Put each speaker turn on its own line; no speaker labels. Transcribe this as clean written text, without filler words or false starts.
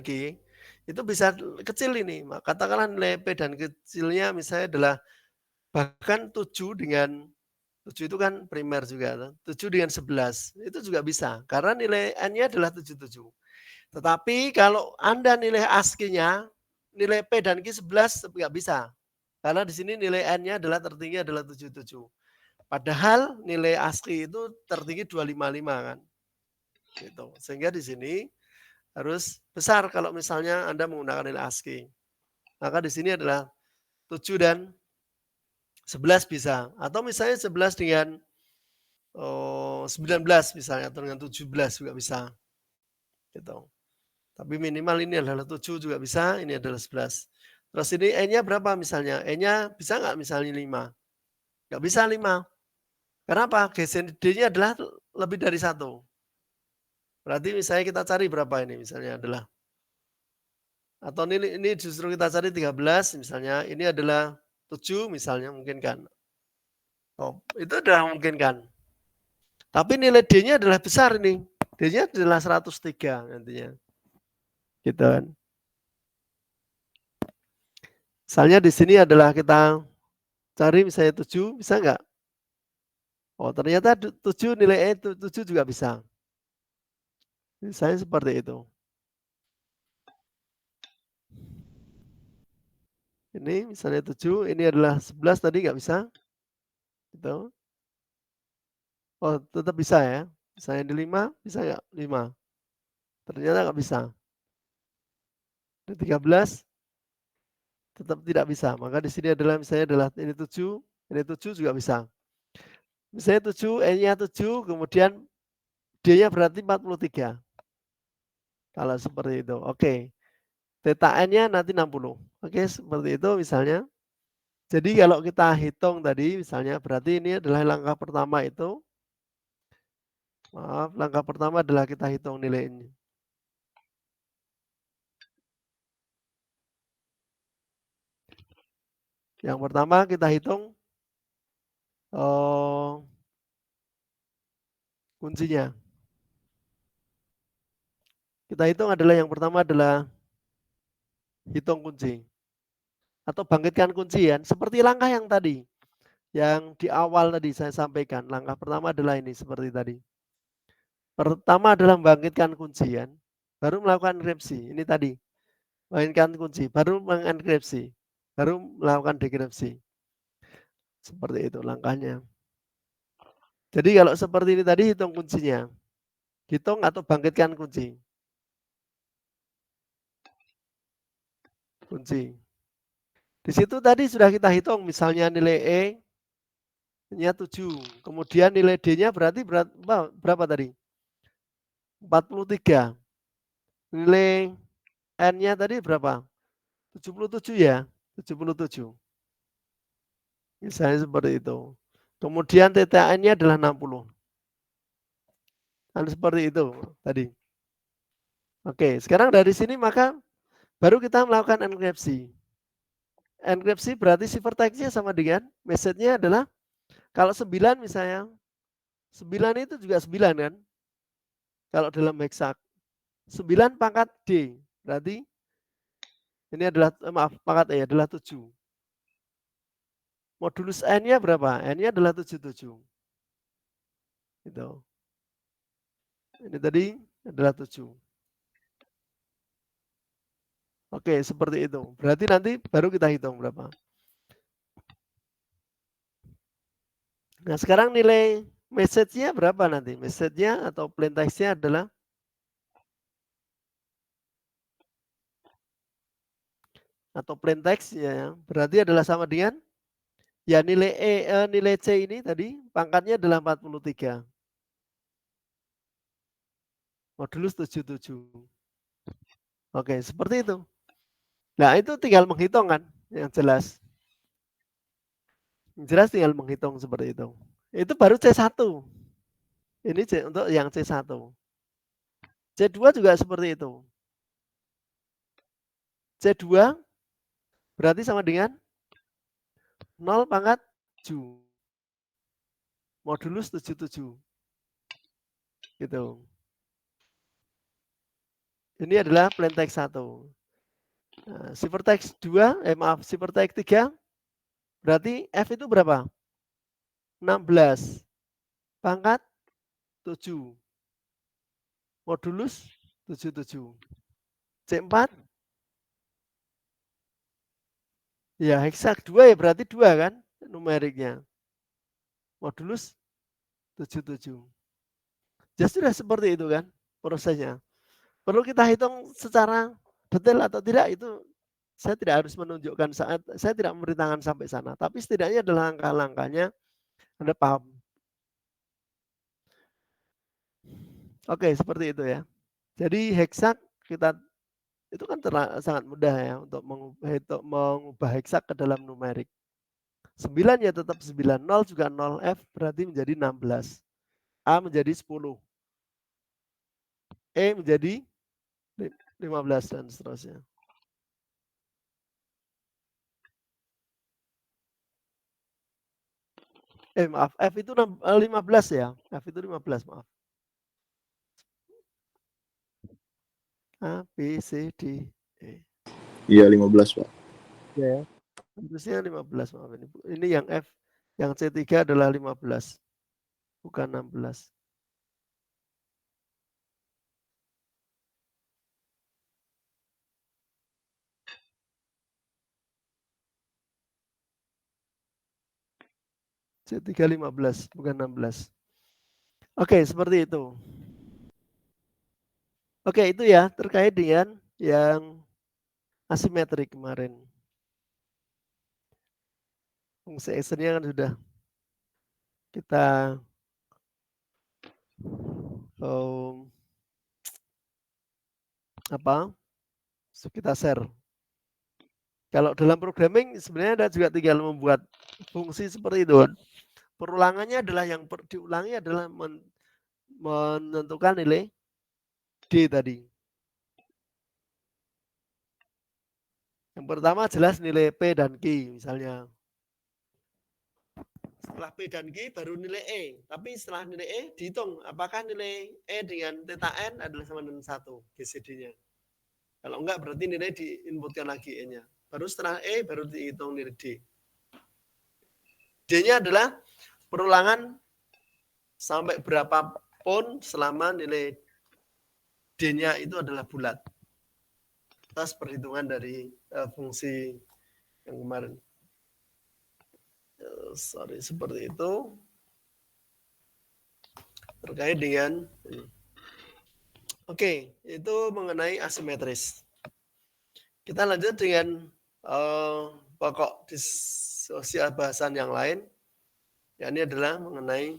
G, itu bisa kecil ini, katakanlah nilai P dan kecilnya misalnya adalah bahkan 7 dengan 7 itu kan primer juga tuh, 7 dengan 11 itu juga bisa, karena nilai N-nya adalah 77. Tetapi kalau Anda nilai ASCII-nya, nilai P dan Q 11 nggak bisa, karena di sini nilai N-nya adalah tertinggi adalah 77. Padahal nilai ASCII itu tertinggi 255 kan, gitu. Sehingga di sini harus besar kalau misalnya Anda menggunakan nilai ASCII. Maka di sini adalah 7 dan 11 bisa, atau misalnya 11 dengan 19 misalnya, atau dengan 17 juga bisa. Gitu. Tapi minimal ini adalah 7 juga bisa, ini adalah 11. Terus ini E-nya berapa misalnya? E-nya bisa nggak misalnya 5? Nggak bisa 5. Kenapa? GCD-nya adalah lebih dari 1. Berarti misalnya kita cari berapa ini misalnya adalah. Atau ini justru kita cari 13 misalnya, ini adalah 7 misalnya mungkin kan. Oh, itu udah mungkin kan. Tapi nilai D-nya adalah besar ini. D-nya adalah 103 nantinya. Gitu kan. Misalnya di sini adalah kita cari misalnya 7, bisa nggak? Oh, ternyata 7 nilai E 7 juga bisa. Misalnya seperti itu. Ini misalnya 7, ini adalah 11 tadi nggak bisa. Gitu. Oh, tetap bisa ya. Misalnya di 5, bisa nggak? 5. Ternyata nggak bisa. Di 13, tetap tidak bisa. Maka di sini adalah misalnya adalah ini 7 juga bisa. Misalnya 7, E-nya 7, kemudian D-nya berarti 43. Kalau seperti itu. Oke. Theta N-nya nanti 60. Oke, seperti itu misalnya. Jadi kalau kita hitung tadi misalnya berarti ini adalah langkah pertama itu. Maaf, langkah pertama adalah kita hitung nilai ini. Yang pertama kita hitung kuncinya. Kita hitung adalah yang pertama adalah hitung kunci. Atau bangkitkan kuncian. Seperti langkah yang tadi. Yang di awal tadi saya sampaikan. Langkah pertama adalah ini seperti tadi. Pertama adalah membangkitkan kuncian. Baru melakukan enkripsi. Ini tadi. Mainkan kunci. Baru mengenkripsi. Baru melakukan dekripsi. Seperti itu langkahnya. Jadi kalau seperti ini tadi hitung kuncinya. Hitung atau bangkitkan kunci. Kunci. Di situ tadi sudah kita hitung misalnya nilai E-nya 7. Kemudian nilai D-nya berarti berapa tadi? 43. Nilai N-nya tadi berapa? 77 ya? 77. Misalnya seperti itu. Kemudian TTN-nya adalah 60. Kan seperti itu tadi. Oke, sekarang dari sini maka baru kita melakukan enkripsi. Enkripsi berarti ciphertext-nya sama dengan message-nya adalah kalau 9 misalnya, 9 itu juga 9 kan? Kalau dalam hexag. 9 pangkat D, berarti ini adalah, maaf, pangkat E adalah 7. Modulus N-nya berapa? N-nya adalah 77. Gitu. Ini tadi adalah 7. Oke, seperti itu. Berarti nanti baru kita hitung berapa. Nah, sekarang nilai message-nya berapa nanti? Message-nya atau plain text-nya adalah atau plain text ya, berarti adalah sama dengan ya nilai C ini tadi pangkatnya adalah 43. Modulus 77. Oke, seperti itu. Nah, itu tinggal menghitung kan yang jelas. Yang jelas tinggal menghitung seperti itu. Itu baru C1. Ini untuk yang C1. C2 juga seperti itu. C2 berarti sama dengan 0 pangkat 7. Modulus 77. Gitu. Ini adalah plain text 1. Nah, ciphertext 2, ciphertext 3, berarti F itu berapa? 16. Pangkat 7. Modulus 77. C4, ya heksak 2 ya berarti 2 kan numeriknya. Modulus 77. Ya sudah seperti itu kan prosesnya. Perlu kita hitung secara detail atau tidak itu saya tidak harus menunjukkan saat saya tidak memberitakan sampai sana, tapi setidaknya adalah langkah-langkahnya Anda paham. Oke, seperti itu ya. Jadi heksak kita itu kan sangat mudah ya untuk mengubah heksak ke dalam numerik. 9 ya tetap 9, 0 juga 0, F berarti menjadi 16, A menjadi 10, E menjadi 15 dan seterusnya. Maaf, F itu 15 ya. F itu 15, maaf. A, B, C, D, E.
Iya 15, Pak.
Ya, harusnya 15, maaf ini. Ini yang F, yang C3 adalah 15, bukan 16. C3 15, bukan 16. Oke, seperti itu. Oke, itu ya terkait dengan yang asimetrik kemarin. Fungsi X-nya kan sudah kita kita share. Kalau dalam programming sebenarnya Anda juga tinggal membuat fungsi seperti itu. Perulangannya adalah yang diulangi adalah menentukan nilai D tadi. Yang pertama jelas nilai P dan Q misalnya. Setelah P dan Q baru nilai E. Tapi setelah nilai E dihitung apakah nilai E dengan theta N adalah sama dengan 1 GCD-nya. Kalau enggak berarti nilai diinputkan lagi E-nya. Baru setelah E baru dihitung nilai D. D-nya adalah perulangan sampai berapapun selama nilai D-nya itu adalah bulat. Atas perhitungan dari fungsi yang kemarin. Seperti itu. Terkait dengan ini. Oke, itu mengenai asimetris. Kita lanjut dengan pokok sosial bahasan yang lain. Ya, ini adalah mengenai